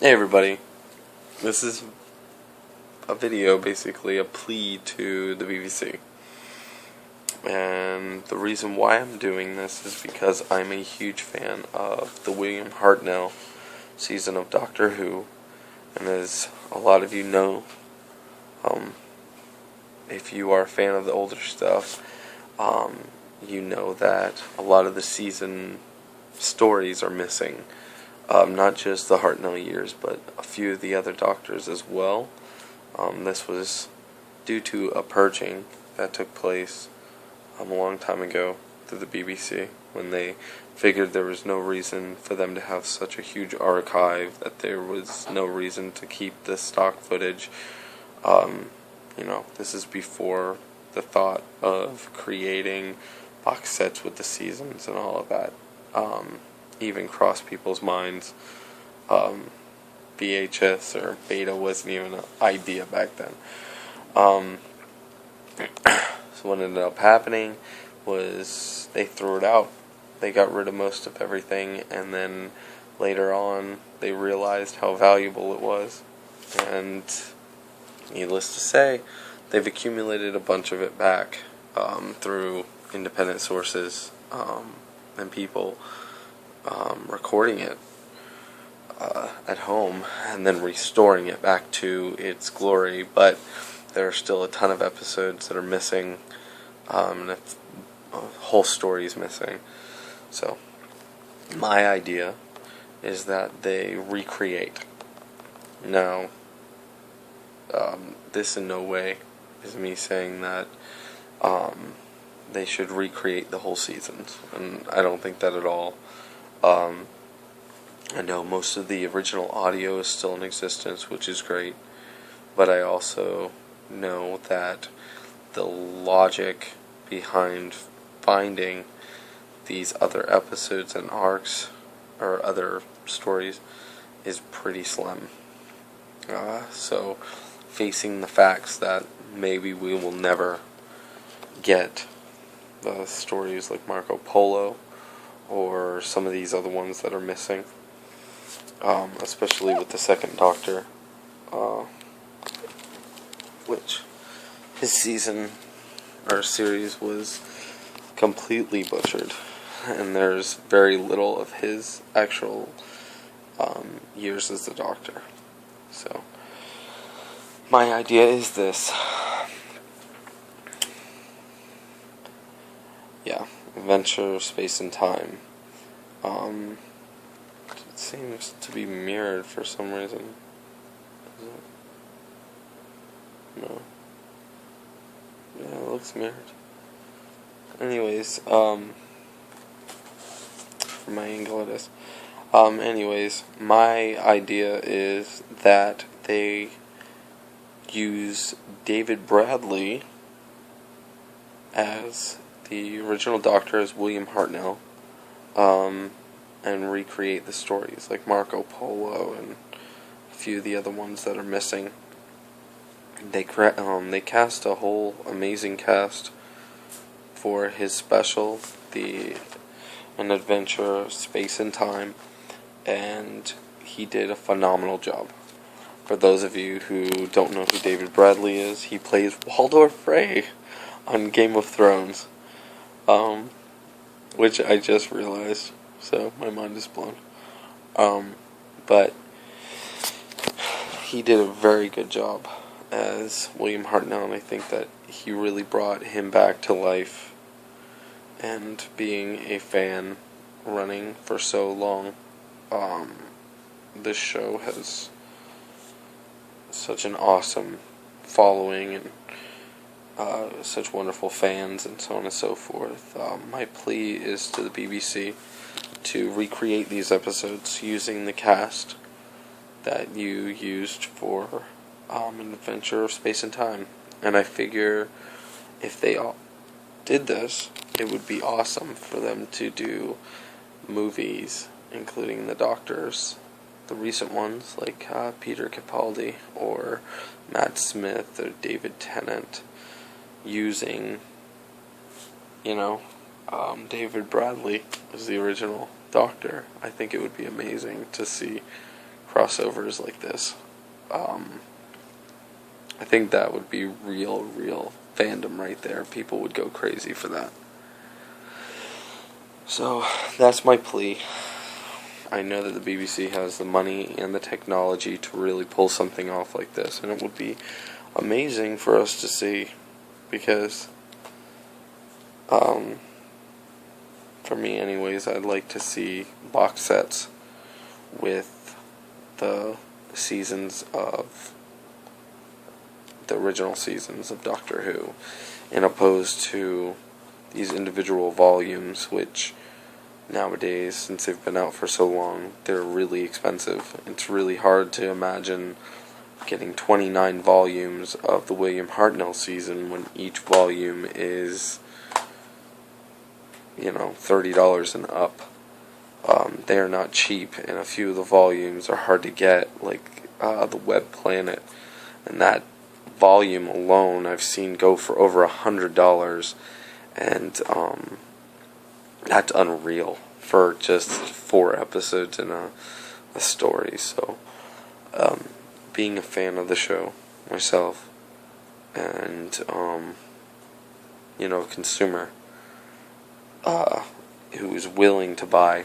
Hey everybody, this is a video, basically a plea to the BBC. And the reason why I'm doing this is because I'm a huge fan of the William Hartnell season of Doctor Who. And as a lot of you know, if you are a fan of the older stuff, you know that a lot of the season stories are missing. Not just the Hartnell years, but a few of the other Doctors as well. This was due to a purging that took place a long time ago through the BBC, when they figured there was no reason for them to have such a huge archive, that there was no reason to keep the stock footage. This is before the thought of creating box sets with the seasons and all of that even crossed people's minds. VHS or beta wasn't even an idea back then. So what ended up happening was they threw it out. They got rid of most of everything, and then later on they realized how valuable it was. And needless to say, they've accumulated a bunch of it back through independent sources and people recording it at home and then restoring it back to its glory. But there are still a ton of episodes that are missing, and a whole story is missing. So my idea is that they recreate. Now, this in no way is me saying that they should recreate the whole seasons, and I don't think that at all. I know most of the original audio is still in existence, which is great, but I also know that the logic behind finding these other episodes and arcs or other stories is pretty slim. So facing the facts that maybe we will never get the stories like Marco Polo or some of these other ones that are missing, especially with the second Doctor, which his season or series was completely butchered, and there's very little of his actual years as the Doctor. So my idea is this. Adventure, space, and time. It seems to be mirrored for some reason. Is it? No. Yeah, it looks mirrored. Anyways, from my angle it is. Anyways, my idea is that they use David Bradley as the original Doctor, as William Hartnell, and recreate the stories like Marco Polo and a few of the other ones that are missing. They cast a whole amazing cast for his special, An Adventure, Space and Time, and he did a phenomenal job. For those of you who don't know who David Bradley is, he plays Waldorf Frey on Game of Thrones. Which I just realized, so my mind is blown. But he did a very good job as William Hartnell, and I think that he really brought him back to life. And being a fan running for so long, this show has such an awesome following and such wonderful fans and so on and so forth. My plea is to the BBC to recreate these episodes using the cast that you used for An Adventure of Space and Time. And I figure if they all did this, it would be awesome for them to do movies, including the Doctors, the recent ones like Peter Capaldi or Matt Smith or David Tennant, using, David Bradley as the original Doctor. I think it would be amazing to see crossovers like this. I think that would be real fandom right there. People would go crazy for that. So, that's my plea. I know that the BBC has the money and the technology to really pull something off like this, and it would be amazing for us to see, because, for me anyways, I'd like to see box sets with the seasons of the original seasons of Doctor Who, in opposed to these individual volumes, which nowadays, since they've been out for so long, they're really expensive. It's really hard to imagine getting 29 volumes of the William Hartnell season when each volume is, $30 and up. They are not cheap, and a few of the volumes are hard to get, like the Web Planet, and that volume alone I've seen go for over $100, and that's unreal for just 4 episodes in a story. So, being a fan of the show myself, and consumer who is willing to buy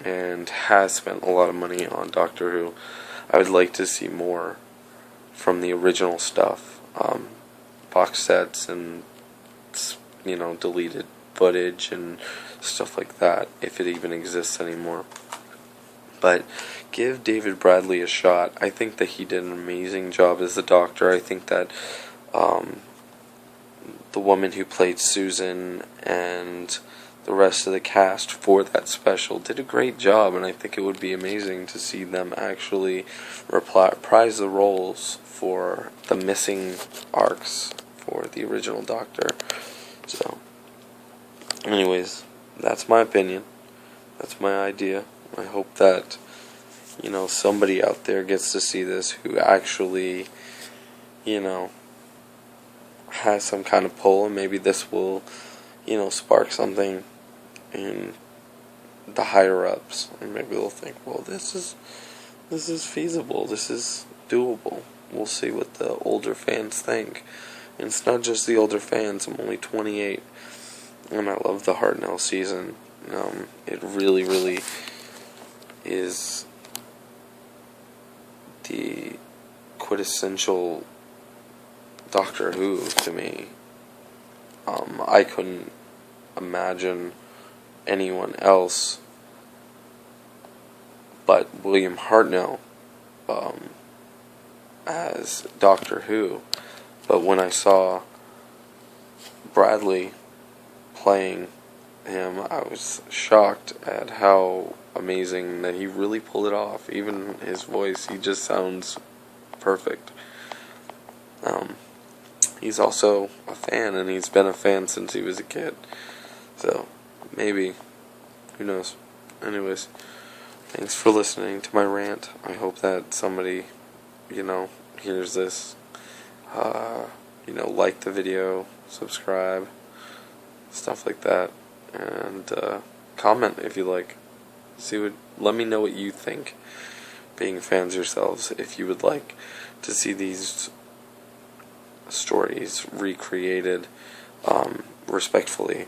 and has spent a lot of money on Doctor Who, I would like to see more from the original stuff, box sets and deleted footage and stuff like that, if it even exists anymore. But give David Bradley a shot. I think that he did an amazing job as the Doctor. I think that the woman who played Susan and the rest of the cast for that special did a great job, and I think it would be amazing to see them actually reprise the roles for the missing arcs for the original Doctor. So, anyways, that's my opinion. That's my idea. I hope that, somebody out there gets to see this who actually, has some kind of pull, and maybe this will, spark something in the higher ups, and maybe they'll think, well, this is feasible, this is doable. We'll see what the older fans think. And it's not just the older fans. I'm only 28, and I love the Hartnell season. It really is the quintessential Doctor Who to me. I couldn't imagine anyone else but William Hartnell as Doctor Who. But when I saw Bradley playing him, I was shocked at how amazing that he really pulled it off. Even his voice, he just sounds perfect. He's also a fan, and he's been a fan since he was a kid. So, maybe. Who knows? Anyways, thanks for listening to my rant. I hope that somebody, hears this. Like the video, subscribe, stuff like that, and comment if you like. Let me know what you think, being fans yourselves, if you would like to see these stories recreated respectfully.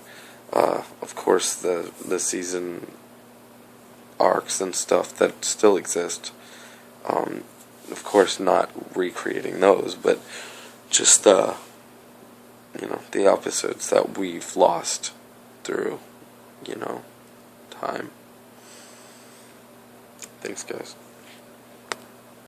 Of course, the season arcs and stuff that still exist. Of course, not recreating those, but just the episodes that we've lost through, time. Thanks, guys.